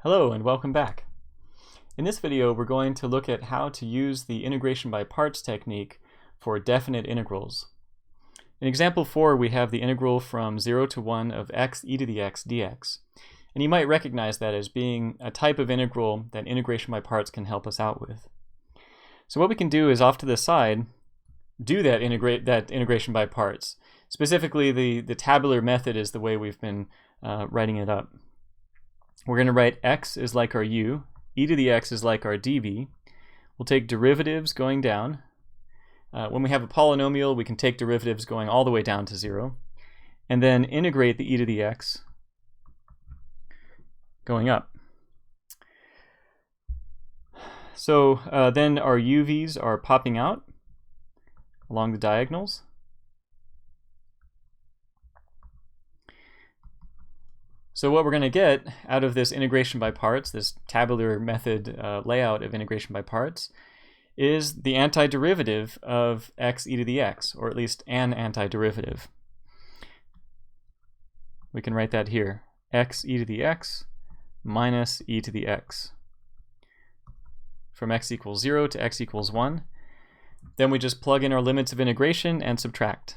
Hello and welcome back. In this video we're going to look at how to use the integration by parts technique for definite integrals. In example 4 we have the integral from 0 to 1 of x e to the x dx. And you might recognize that as being a type of integral that integration by parts can help us out with. So what we can do is off to the side do that integration by parts. Specifically the tabular method is the way we've been writing it up. We're going to write x is like our u, e to the x is like our dv. We'll take derivatives going down. When we have a polynomial, we can take derivatives going all the way down to 0. And then integrate the e to the x going up. So then our uv's are popping out along the diagonals. So what we're going to get out of this integration by parts, this tabular method layout of integration by parts, is the antiderivative of x e to the x, or at least an antiderivative. We can write that here, x e to the x minus e to the x. From x equals 0 to x equals 1. Then we just plug in our limits of integration and subtract.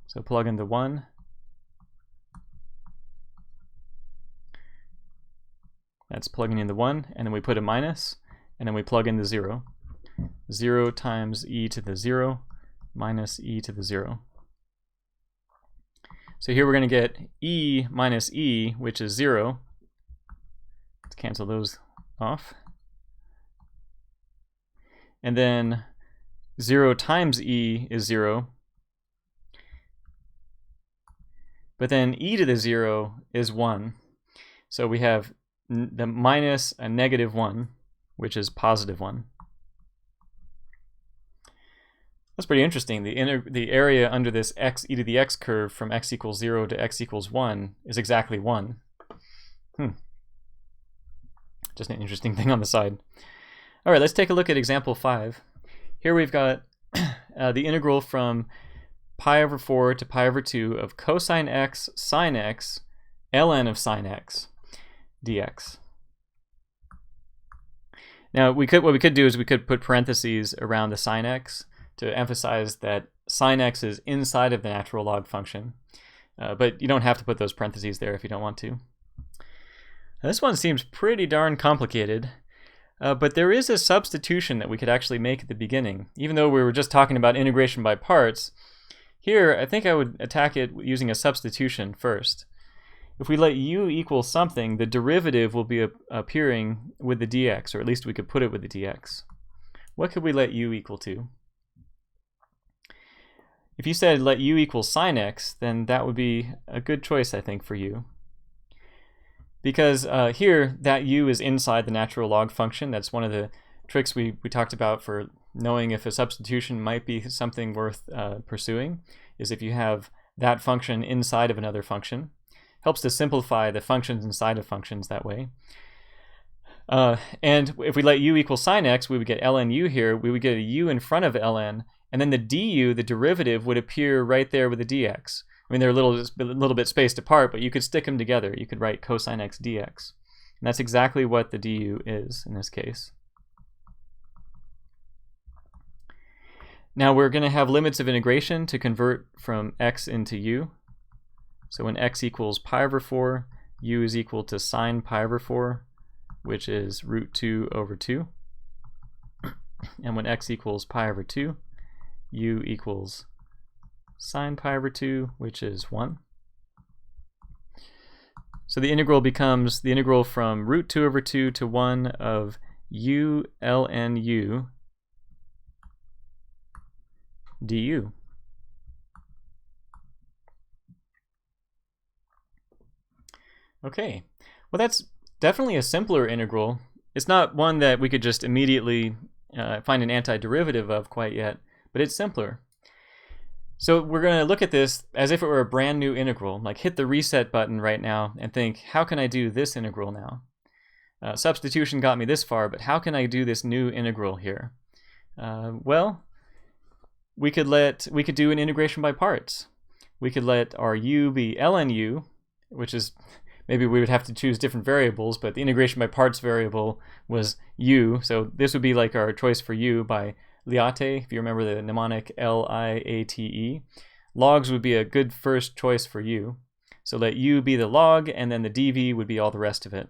So plug in the 1. That's plugging in the 1, and then we put a minus, and then we plug in the 0. 0 times e to the 0 minus e to the 0. So here we're going to get e minus e, which is 0. Let's cancel those off. And then 0 times e is 0. But then e to the 0 is 1. So we have the minus a negative 1, which is positive 1. That's pretty interesting. The area under this x e to the x curve from x equals 0 to x equals 1 is exactly 1. Just an interesting thing on the side. All right, let's take a look at example 5. Here we've got the integral from pi over 4 to pi over 2 of cosine x sine x ln of sine x dx. Now what we could do is we could put parentheses around the sine x to emphasize that sine x is inside of the natural log function, but you don't have to put those parentheses there if you don't want to. Now, this one seems pretty darn complicated, but there is a substitution that we could actually make at the beginning. Even though we were just talking about integration by parts, here I think I would attack it using a substitution first. If we let u equal something, the derivative will be appearing with the dx, or at least we could put it with the dx. What could we let u equal to? If you said let u equal sine x, then that would be a good choice, I think, for u. Because here, that u is inside the natural log function. That's one of the tricks we talked about for knowing if a substitution might be something worth pursuing, is if you have that function inside of another function. Helps to simplify the functions inside of functions that way. And if we let u equal sine x, we would get ln u here. We would get a u in front of ln, and then the du, the derivative, would appear right there with the dx. I mean, they're a little bit spaced apart, but you could stick them together. You could write cosine x dx. And that's exactly what the du is in this case. Now we're going to have limits of integration to convert from x into u. So when x equals pi over 4, u is equal to sine pi over 4, which is root 2 over 2. And when x equals pi over 2, u equals sine pi over 2, which is 1. So the integral becomes the integral from root 2 over 2 to 1 of u ln u du. Okay, well that's definitely a simpler integral. It's not one that we could just immediately find an antiderivative of quite yet, but it's simpler. So we're going to look at this as if it were a brand new integral, like hit the reset button right now and think, how can I do this integral now? Substitution got me this far, but how can I do this new integral here? Well, we could do an integration by parts. We could let our u be ln u, which is maybe we would have to choose different variables, but the integration by parts variable was u, so this would be like our choice for u by liate, if you remember the mnemonic L-I-A-T-E. Logs would be a good first choice for u. So let u be the log, and then the dv would be all the rest of it.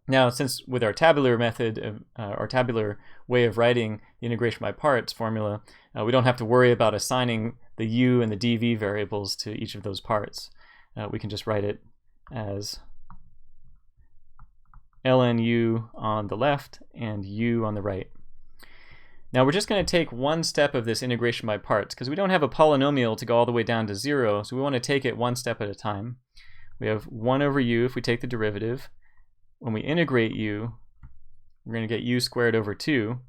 Now, since with our tabular method, our tabular way of writing the integration by parts formula, we don't have to worry about assigning the u and the dv variables to each of those parts. We can just write it as ln u on the left and u on the right. Now we're just going to take one step of this integration by parts because we don't have a polynomial to go all the way down to 0, so we want to take it one step at a time. We have 1 over u if we take the derivative. When we integrate u, we're going to get u squared over 2.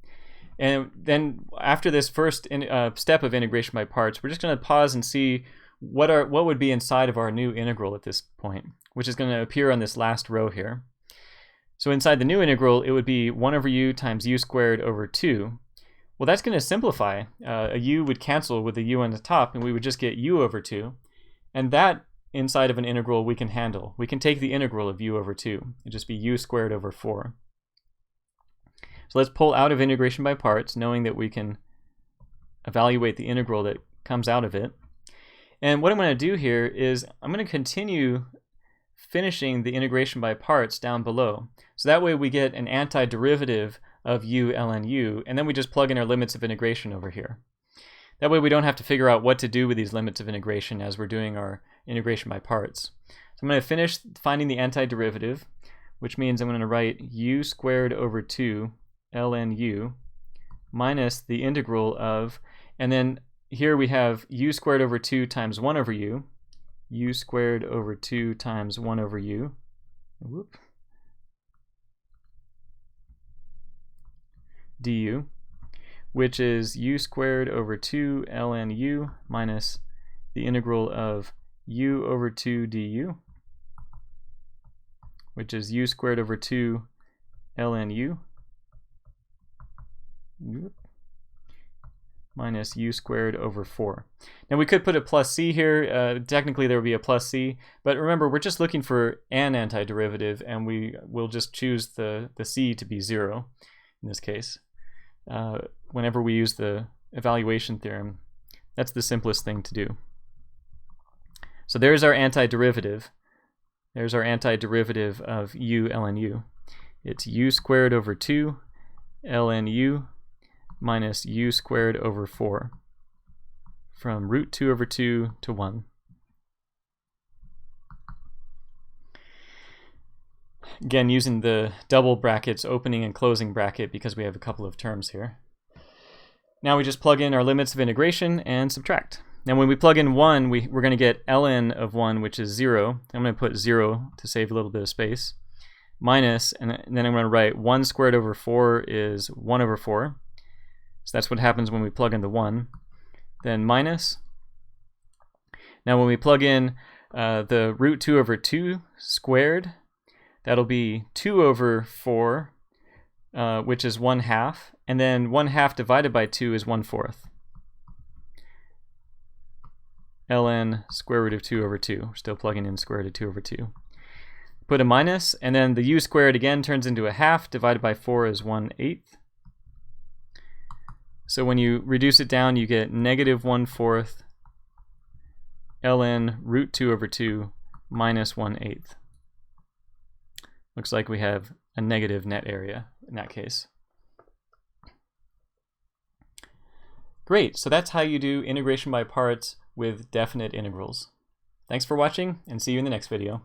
And then after this first step of integration by parts, we're just going to pause and see what would be inside of our new integral at this point, which is going to appear on this last row here. So inside the new integral, it would be 1 over u times u squared over 2. Well, that's going to simplify. A u would cancel with the u on the top, and we would just get u over 2. And that inside of an integral we can handle. We can take the integral of u over 2. It'd just be u squared over 4. So let's pull out of integration by parts, knowing that we can evaluate the integral that comes out of it. And what I'm going to do here is I'm going to continue finishing the integration by parts down below. So that way we get an antiderivative of u ln u, and then we just plug in our limits of integration over here. That way we don't have to figure out what to do with these limits of integration as we're doing our integration by parts. So I'm going to finish finding the antiderivative, which means I'm going to write u squared over 2 ln u minus the integral of, and then here we have u squared over 2 times 1 over u squared over 2 times 1 over u, whoop, du, which is u squared over 2 ln u minus the integral of u over 2 du, which is u squared over 2 ln u minus u squared over 4. Now we could put a plus c here. Technically there would be a plus c, but remember we're just looking for an antiderivative, and we will just choose the c to be 0 in this case. Whenever we use the evaluation theorem, that's the simplest thing to do. So there's our antiderivative. There's our antiderivative of u ln u. It's u squared over 2 ln u minus u squared over 4 from root 2 over 2 to 1. Again, using the double brackets, opening and closing bracket, because we have a couple of terms here. Now we just plug in our limits of integration and subtract. Now when we plug in 1, we're going to get ln of 1, which is 0. I'm going to put 0 to save a little bit of space. Minus, and then I'm going to write 1 squared over 4 is 1 over 4. So that's what happens when we plug in the 1. Then minus. Now when we plug in the root 2 over 2 squared, that'll be 2 over 4, which is 1/2. And then 1/2 divided by 2 is 1/4. ln square root of 2 over 2. We're still plugging in square root of 2 over 2. Put a minus, and then the u squared again turns into 1/2. Divided by 4 is 1/8. So when you reduce it down, you get negative 1/4 ln root 2 over 2 minus 1/8. Looks like we have a negative net area in that case. Great, so that's how you do integration by parts with definite integrals. Thanks for watching, and see you in the next video.